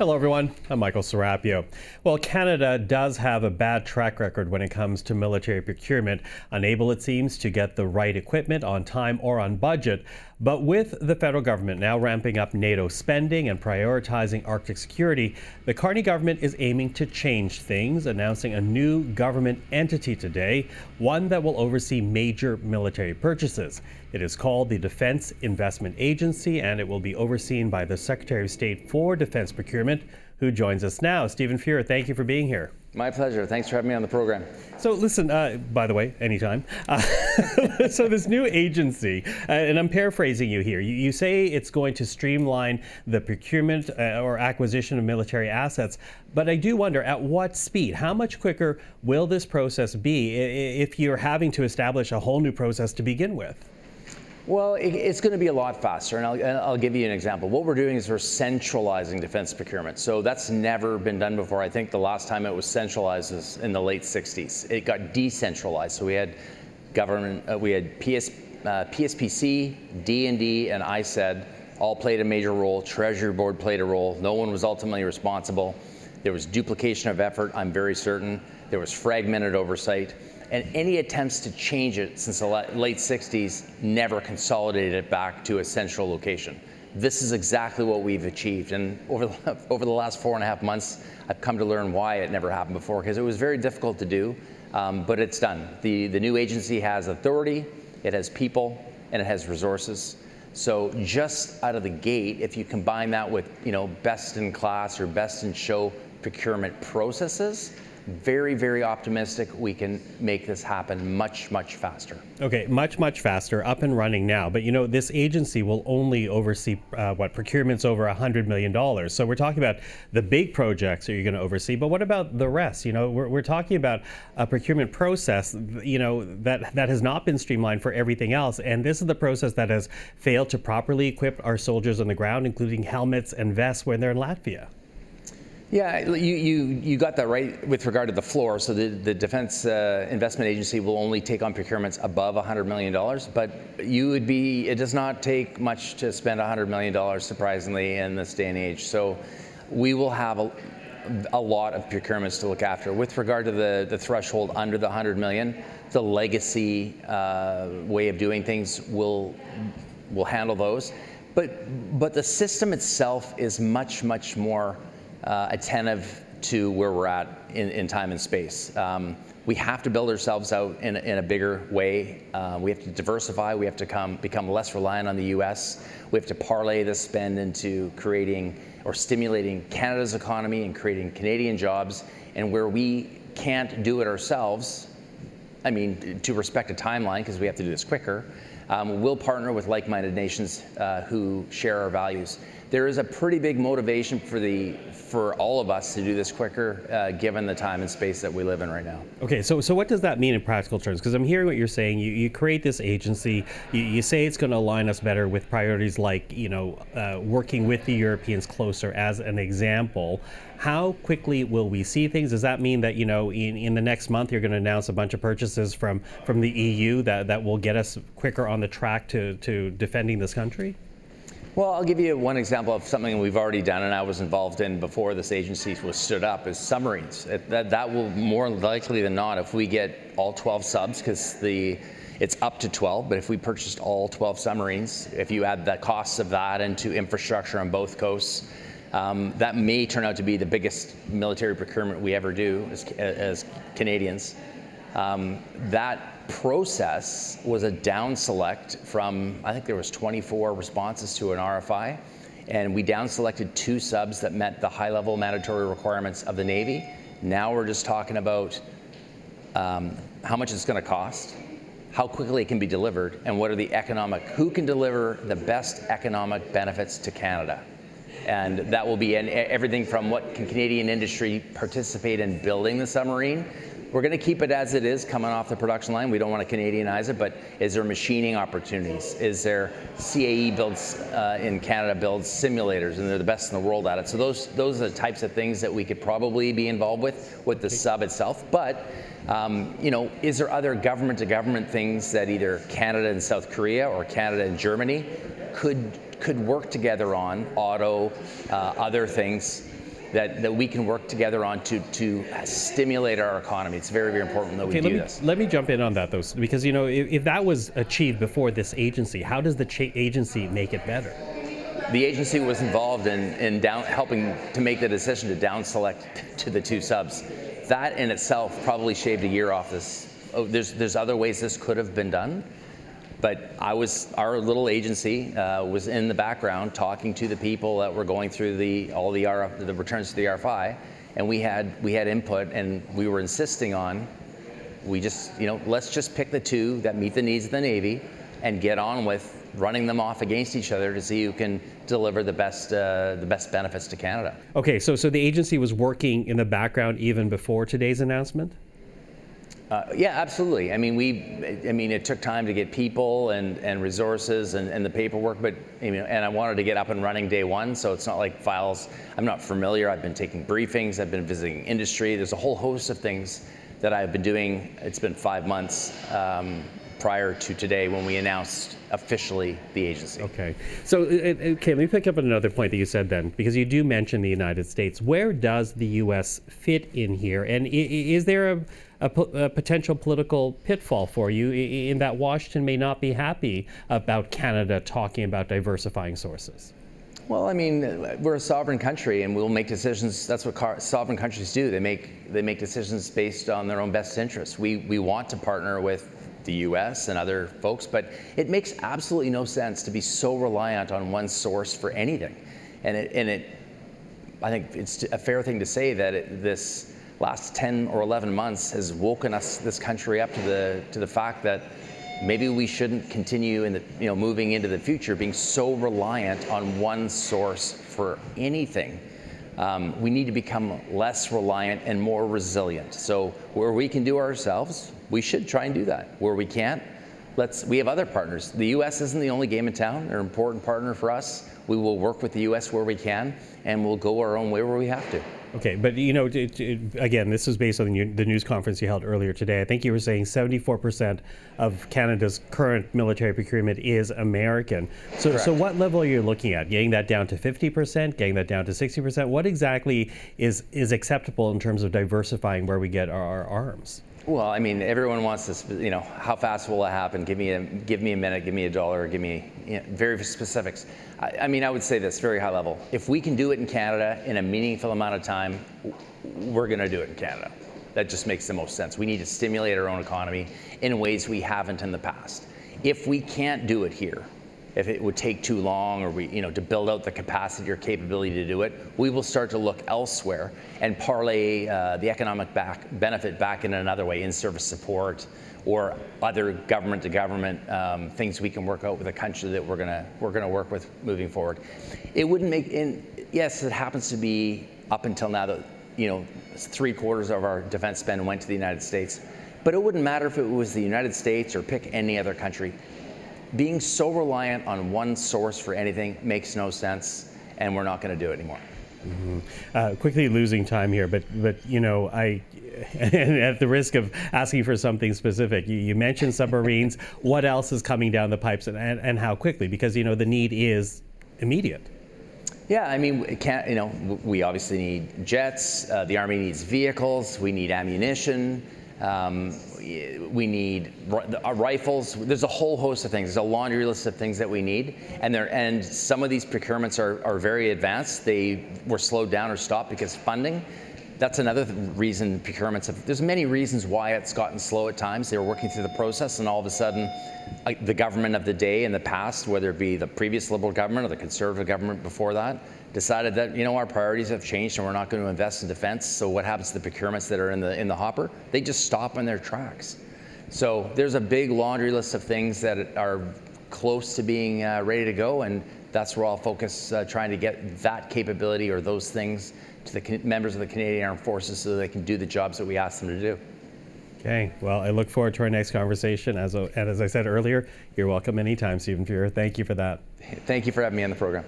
Hello, everyone. I'm Michael Serapio. Well, Canada does have a bad track record when it comes to military procurement, unable, it seems, to get the right equipment on time or on budget. But with the federal government now ramping up NATO spending and prioritizing Arctic security, the Carney government is aiming to change things, announcing a new government entity today, one that will oversee major military purchases. It is called the Defence Investment Agency, and it will be overseen by the Secretary of State for Defence Procurement, who joins us now. Stephen Fuhr, thank you for being here. My pleasure. Thanks for having me on the program. So listen, by the way, anytime. So this new agency, and I'm paraphrasing you here, you say it's going to streamline the procurement or acquisition of military assets, but I do wonder at what speed? How much quicker will this process be if you're having to establish a whole new process to begin with? Well, it's going to be a lot faster, and I'll give you an example. What we're doing is we're centralizing defense procurement. So that's never been done before. I think the last time it was centralized was in the late 60s. It got decentralized. So we had government, we had PSPC, D&D, and ISED all played a major role. Treasury Board played a role. No one was ultimately responsible. There was duplication of effort, I'm very certain. There was fragmented oversight. And any attempts to change it since the late 60s never consolidated it back to a central location. This is exactly what we've achieved. And over the last 4.5 months, I've come to learn why it never happened before, because it was very difficult to do, but it's done. The new agency has authority, it has people, and it has resources. So just out of the gate, if you combine that with best in class or best in show procurement processes, very, very optimistic we can make this happen much, much faster. Okay, much faster, up and running now. But this agency will only oversee procurements over $100 million. So we're talking about the big projects that you're going to oversee. But what about the rest? We're talking about a procurement process, that has not been streamlined for everything else. And this is the process that has failed to properly equip our soldiers on the ground, including helmets and vests when they're in Latvia. Yeah, you got that right with regard to the floor. So the Defense Investment Agency will only take on procurements above $100 million, but it does not take much to spend $100 million, surprisingly, in this day and age. So we will have a lot of procurements to look after. With regard to the threshold under the $100 million, the legacy way of doing things will handle those. But the system itself is much more attentive to where we're at in time and space. We have to build ourselves out in a bigger way. We have to diversify. We have to become less reliant on the U.S. We have to parlay this spend into creating or stimulating Canada's economy and creating Canadian jobs. And where we can't do it ourselves, to respect a timeline, because we have to do this quicker, we'll partner with like-minded nations who share our values. There is a pretty big motivation for all of us to do this quicker, given the time and space that we live in right now. Okay, so what does that mean in practical terms? Because I'm hearing what you're saying. You create this agency. You say it's going to align us better with priorities like working with the Europeans closer, as an example. How quickly will we see things? Does that mean that in the next month you're going to announce a bunch of purchases from the EU that will get us quicker on the track to defending this country? Well, I'll give you one example of something we've already done and I was involved in before this agency was stood up, is submarines. That will more likely than not, if we get all 12 subs, because it's up to 12, but if we purchased all 12 submarines, if you add the costs of that into infrastructure on both coasts, that may turn out to be the biggest military procurement we ever do as Canadians. That process was a down select from, I think there was 24 responses to an RFI, and we down selected 2 subs that met the high level mandatory requirements of the Navy. Now we're just talking about how much it's going to cost, how quickly it can be delivered, and what are who can deliver the best economic benefits to Canada. And that will be everything from what can Canadian industry participate in building the submarine. We're going to keep it as it is coming off the production line. We don't want to Canadianize it, but is there machining opportunities? Is there CAE builds in Canada builds simulators, and they're the best in the world at it. So those are the types of things that we could probably be involved with the sub itself. But is there other government-to-government things that either Canada and South Korea or Canada and Germany could work together on, auto, other things? that we can work together on to stimulate our economy. It's very, very important that we do this. Let me jump in on that, though, because, you know, if that was achieved before this agency, how does the agency make it better? The agency was involved in helping to make the decision to down select to the 2 subs. That in itself probably shaved a year off this. Oh, there's other ways this could have been done. But our little agency was in the background talking to the people that were going through the returns to the RFI, and we had input, and we were insisting on, let's just pick the 2 that meet the needs of the Navy and get on with running them off against each other to see who can deliver the best benefits to Canada. Okay, so the agency was working in the background even before today's announcement? Yeah, absolutely. I mean, it took time to get people and resources and the paperwork, but and I wanted to get up and running day one, so it's not like files. I'm not familiar. I've been taking briefings. I've been visiting industry. There's a whole host of things that I've been doing. It's been 5 months prior to today when we announced officially the agency. Okay. So, let me pick up on another point that you said then, because you do mention the United States. Where does the U.S. fit in here? And is there a potential political pitfall for you in that Washington may not be happy about Canada talking about diversifying sources? Well, I mean, we're a sovereign country, and we'll make decisions. That's what sovereign countries do. They make decisions based on their own best interests. We want to partner with the U.S. and other folks, but it makes absolutely no sense to be so reliant on one source for anything. And I think it's a fair thing to say that this last 10 or 11 months has woken this country up to the fact that maybe we shouldn't continue moving into the future being so reliant on one source for anything. We need to become less reliant and more resilient. So where we can do it ourselves, we should try and do that. Where we can't, we have other partners. The U.S. isn't the only game in town. They're an important partner for us. We will work with the U.S. where we can, and we'll go our own way where we have to. Okay, but again, this is based on the news conference you held earlier today. I think you were saying 74% of Canada's current military procurement is American. So what level are you looking at? Getting that down to 50%, getting that down to 60%? What exactly is acceptable in terms of diversifying where we get our arms? Well, I mean, everyone wants this, how fast will it happen? Give me a minute, give me $1, give me very specifics. I mean, I would say this very high level. If we can do it in Canada in a meaningful amount of time, we're going to do it in Canada. That just makes the most sense. We need to stimulate our own economy in ways we haven't in the past. If we can't do it here, if it would take too long or to build out the capacity or capability to do it, we will start to look elsewhere and parlay the economic benefit back in another way, in-service support or other government-to-government things we can work out with a country that we're gonna work with moving forward. It wouldn't make yes, it happens to be up until now that 3/4 of our defense spend went to the United States, but it wouldn't matter if it was the United States or pick any other country. Being so reliant on one source for anything makes no sense, and we're not going to do it anymore. Mm-hmm. Quickly losing time here, but and at the risk of asking for something specific, you mentioned submarines. What else is coming down the pipes, and how quickly? Because the need is immediate. Yeah, I mean, we obviously need jets. The Army needs vehicles. We need ammunition. We need rifles. There's a whole host of things. There's a laundry list of things that we need, and some of these procurements are very advanced. They were slowed down or stopped because funding. That's another reason procurements have. There's many reasons why it's gotten slow at times. They were working through the process, and all of a sudden, the government of the day in the past, whether it be the previous Liberal government or the Conservative government before that, decided that our priorities have changed and we're not going to invest in defense. So what happens to the procurements that are in the hopper? They just stop in their tracks. So there's a big laundry list of things that are close to being ready to go, and that's where I'll focus trying to get that capability or those things to the members of the Canadian Armed Forces so they can do the jobs that we ask them to do. Okay, well, I look forward to our next conversation. As I said earlier, you're welcome anytime, Stephen Fuhr. Thank you for that. Thank you for having me on the program.